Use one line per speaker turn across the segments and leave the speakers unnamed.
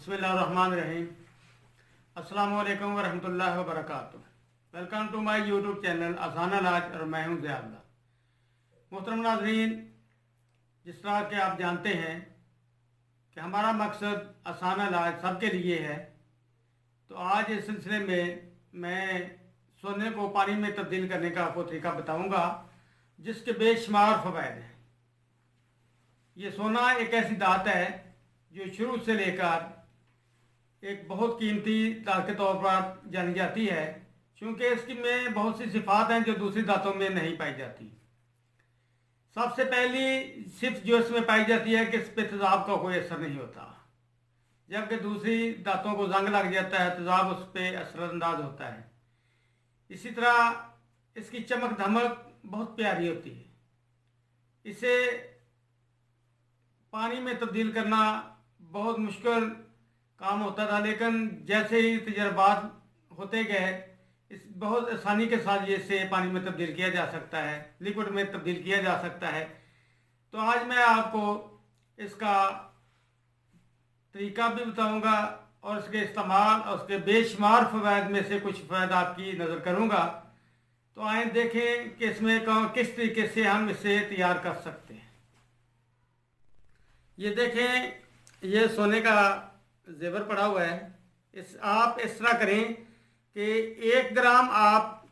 बिस्मिल्लाहिर्रहमानिर्रहीम। अस्सलाम वालेकुम वरहमतुल्लाहि वबरकातुहू। Welcome to my YouTube channel आसान इलाज और मैं हूं ज़ियाउल्लाह। मोहतरम नाज़रीन, जिस तरह के आप जानते हैं कि हमारा मकसद आसान इलाज सबके लिए है, तो आज इस सिलसिले में मैं सोने को पानी में तब्दील करने का आपको तरीका बताऊंगा जिसके बेशुमार फ़वाइद हैं। ये सोना एक ऐसी धात है जो शुरू से लेकर एक बहुत कीमती धात के तौर पर जानी जाती है, क्योंकि इसकी में बहुत सी सिफात हैं जो दूसरी धातों में नहीं पाई जाती। सबसे पहली सिर्फ जो इसमें पाई जाती है कि इस पर तेज़ाब का कोई असर नहीं होता, जबकि दूसरी धातों को जंग लग जाता है, तेज़ाब उस पर असरअंदाज होता है। इसी तरह इसकी चमक धमक बहुत प्यारी होती है। इसे पानी में तब्दील करना बहुत मुश्किल काम होता था, लेकिन जैसे ही तजर्बात होते गए इस बहुत आसानी के साथ ये इसे पानी में तब्दील किया जा सकता है, लिक्विड में तब्दील किया जा सकता है। तो आज मैं आपको इसका तरीका भी बताऊंगा और इसके इस्तेमाल और उसके बेशुमार फ़वाइद में से कुछ फ़ायदा आपकी नज़र करूंगा। तो आए देखें कि इसमें किस तरीके से हम इसे तैयार कर सकते हैं। ये देखें, ये सोने का जेवर पड़ा हुआ है। आप इस तरह करें कि 1 ग्राम आप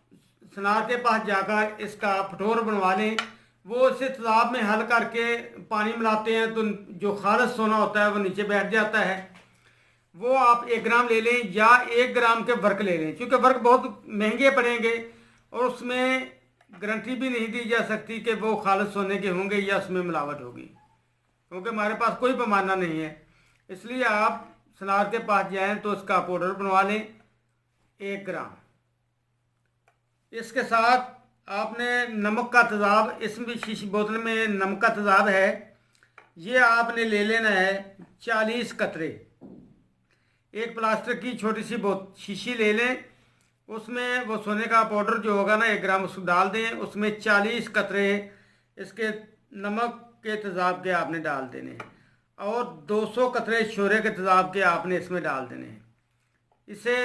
सुनार के पास जाकर इसका फटोर बनवा लें। वो इसे तेज़ाब में हल करके पानी मिलाते हैं तो जो खालिस सोना होता है वो नीचे बैठ जाता है। वो आप 1 ग्राम ले लें या 1 ग्राम के वर्क ले लें, क्योंकि वर्क बहुत महंगे पड़ेंगे और उसमें गारंटी भी नहीं दी जा सकती कि वो खालिस सोने के होंगे या उसमें मिलावट होगी, क्योंकि हमारे पास कोई पैमाना नहीं है। इसलिए आप सुनार के पास जाएं तो उसका पाउडर बनवा लें 1 ग्राम। इसके साथ आपने नमक का तेज़ाब, इसमें शीशी बोतल में नमक का तेज़ाब है, ये आपने ले लेना है 40 कतरे। एक प्लास्टिक की छोटी सी शीशी ले लें, उसमें वो सोने का पाउडर जो होगा ना 1 ग्राम उसको डाल दें। उसमें 40 कतरे इसके नमक के तेज़ाब के आपने डाल देने हैं और 200 कतरे शोरे के तेज़ाब के आपने इसमें डाल देने हैं। इसे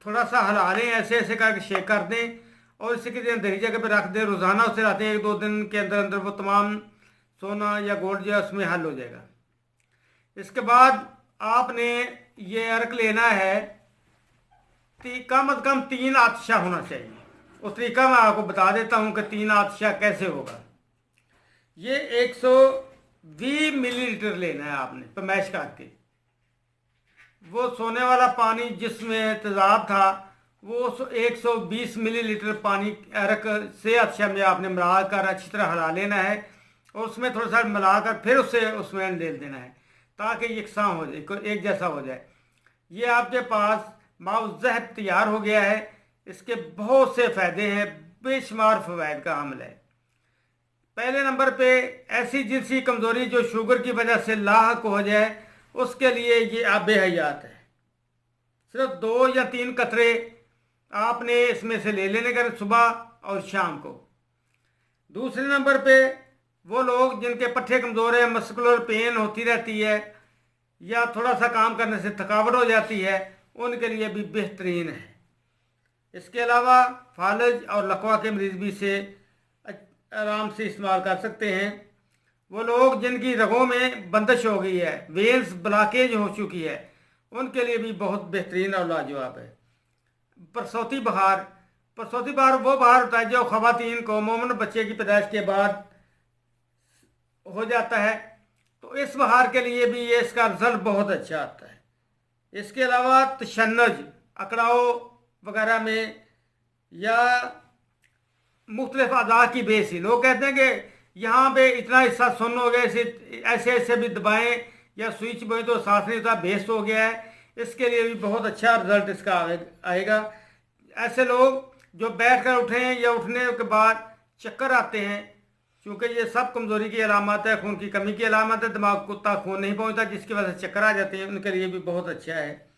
थोड़ा सा हिला लें, ऐसे ऐसे करके शेक कर दें और इसे किसी दरी जगह पे रख दें। रोज़ाना उसे रहते हैं 1-2 दिन के अंदर अंदर वो तमाम सोना या गोल्ड जो है उसमें हल हो जाएगा। इसके बाद आपने ये अर्क लेना है, कम अज़ कम 3 आतिशा होना चाहिए। उस तरीका मैं आपको बता देता हूँ कि 3 आतिशा कैसे होगा। ये 120 मिलीलीटर लेना है आपने पैमाइश करके। वो सोने वाला पानी जिसमें तेज़ाब था वो 120 मिलीलीटर पानी अर्क से आतिशा में आपने मिलाकर अच्छी तरह हिला लेना है और उसमें थोड़ा सा मिलाकर फिर उसमें डाल देना है ताकि यकसां हो जाए, एक जैसा हो जाए। ये आपके पास माउज़ ज़हर तैयार हो गया है। इसके बहुत से फ़ायदे हैं, बेशुमार फ़वाइद का हामिल है। पहले नंबर पे ऐसी जिनसी कमज़ोरी जो शुगर की वजह से लाहक हो जाए उसके लिए ये आबे हयात है। सिर्फ 2 या 3 कतरे आपने इसमें से ले लेने का सुबह और शाम को। दूसरे नंबर पे वो लोग जिनके पट्टे कमज़ोर है, मस्कुलर पेन होती रहती है या थोड़ा सा काम करने से थकावट हो जाती है, उनके लिए भी बेहतरीन है। इसके अलावा फालज और लकवा के मरीज़ भी इसे आराम से इस्तेमाल कर सकते हैं। वो लोग जिनकी रगों में बंदिश हो गई है, वेन्स ब्लॉकेज हो चुकी है, उनके लिए भी बहुत बेहतरीन और लाजवाब है। प्रसूती बहार वो बहार होता है जो ख़वातीन को अमूमन बच्चे की पैदाइश के बाद हो जाता है, तो इस बहार के लिए भी ये इसका रिजल्ट बहुत अच्छा आता है। इसके अलावा तशन्नुज, अकड़ाव वगैरह में या मुख्तलिफ अज़ा की बेसी, लोग कहते हैं कि यहाँ पे इतना हिस्सा सुन्न हो गया, इसे ऐसे ऐसे भी दबाएं या स्विच बोएं तो सांस नहीं होता, बेस हो गया है, इसके लिए भी बहुत अच्छा रिजल्ट इसका आएगा। ऐसे लोग जो बैठ कर उठें या उठने के बाद चक्कर आते हैं, क्योंकि ये सब कमज़ोरी की अलामत है, खून की कमी की अलामत है, दिमाग को उतना खून नहीं पहुँचता जिसकी वजह से चक्कर आ जाते हैं, उनके लिए भी बहुत अच्छा है।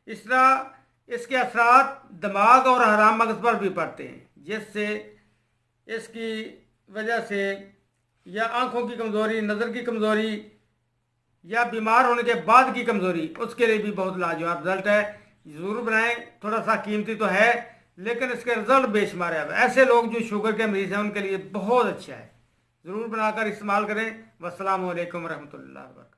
इस तरह इसके असरात दिमाग और हराम मगज़ पर भी पड़ते हैं, जिससे इसकी वजह से या आँखों की कमज़ोरी, नज़र की कमज़ोरी या बीमार होने के बाद की कमज़ोरी, उसके लिए भी बहुत लाजवाब रिजल्ट है। ज़रूर बनाएं। थोड़ा सा कीमती तो है लेकिन इसके रिजल्ट बेशुमार है। अब ऐसे लोग जो शुगर के मरीज़ हैं उनके लिए बहुत अच्छा है। ज़रूर बनाकर इस्तेमाल करें। वस्सलामु अलैकुम रहमतुल्लाहि व बरकातहू।